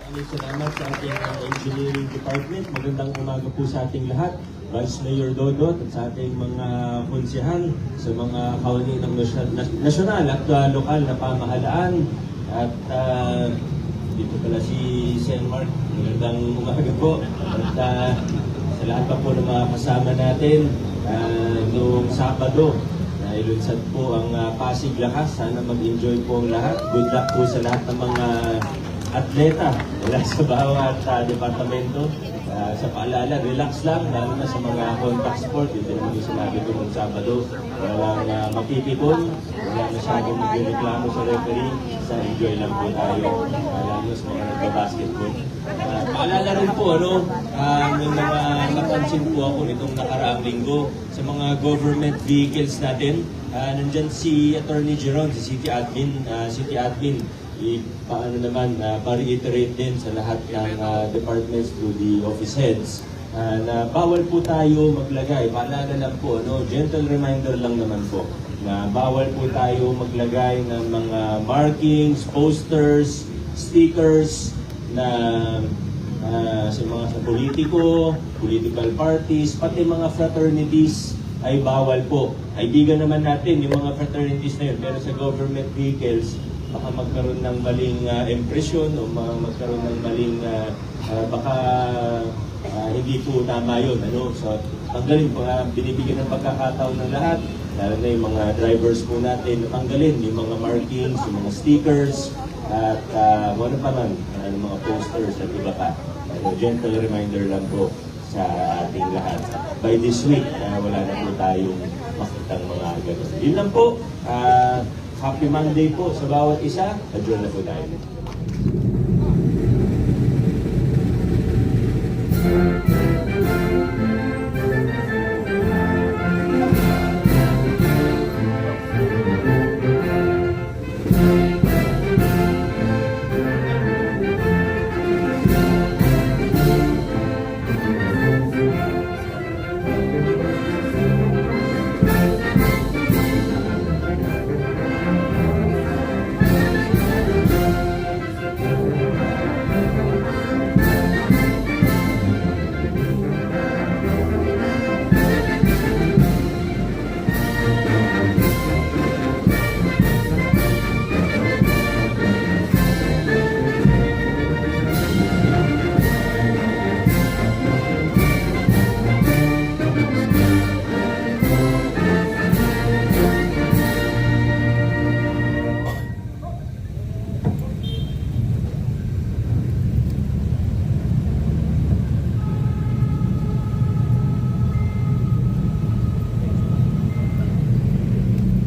Maraming salamat sa ating engineering department. Magandang umaga po sa ating lahat. Vice Mayor Dodot at sa ating mga konsehal, sa mga kawani ng nasyonal at lokal na pamahalaan. At dito pala si Sen Mark. Magandang umaga po. At sa lahat pa po ng mga kasama natin noong Sabado, ilunsad po ang Pasig Lakas. Sana mag-enjoy po ang lahat. Good luck po sa lahat ng mga atleta mula sa bawat departamento. Sa paalala, relax lang, lalo na sa mga contact sport. Ito naman yung sinabi ko ng Sabado. Walang mapipikon, wala masyadong magreklamo sa referee. Sa enjoy lang po tayo, lalo sa mga nagbabasketball. Paalala rin po, may mga napansin po ako nitong nakaraang linggo sa mga government vehicles natin. Nandyan si Attorney Jeron, si City Admin. Paano naman, pa-reiterate din sa lahat ng departments to the office heads na bawal po tayo maglagay. Paalala lang po, gentle reminder lang naman po na bawal po tayo maglagay ng mga markings, posters, stickers na sa mga sa politiko, political parties, pati mga fraternities ay bawal po. Kaibigan naman natin yung mga fraternities na yun, pero sa government vehicles, baka magkaroon ng maling impression o magkaroon ng maling baka hindi po tama yun. So, tanggalin po, binibigyan ng pagkakataon ng lahat, lalo na yung mga drivers po natin, tanggalin yung mga markings, yung mga stickers, at ano pa man, mga posters at iba pa. Gentle reminder lang po sa ating lahat. By this week, wala na po tayong makitang mga ganun. Yun lang po. Happy Monday po sa bawat isa. Adjourn na po tayo.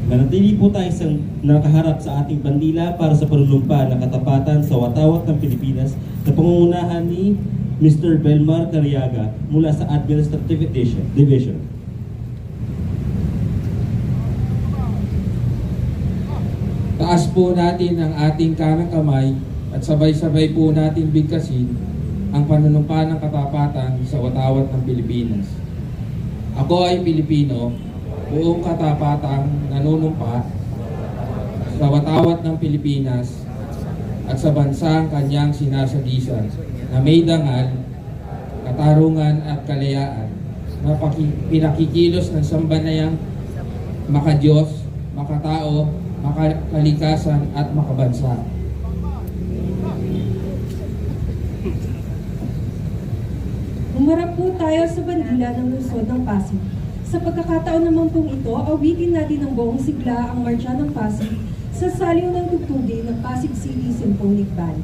Manatili po tayo nakaharap sa ating bandila para sa panunumpa ng katapatan sa watawat ng Pilipinas sa pangungunahan ni Mr. Belmar Cariaga mula sa Administrative Division. Taas po natin ang ating kanang kamay at sabay-sabay po natin bigkasin ang panunumpa ng katapatan sa watawat ng Pilipinas. Ako ay Pilipino, buong katapatang nanunumpa sa watawat ng Pilipinas at sa bansang kanyang sinasagisan na may dangal, katarungan at kalayaan na pinakikilos ng sambanayang makadiyos, makatao, makakalikasan at makabansa. Humarap po tayo sa bandila ng lungsod ng Pasig. Sa pagkakataon naman pong ito, awitin natin ng buong sigla ang Marcha ng Pasig sa saliw ng tugtugin ng Pasig City Symphonic Band.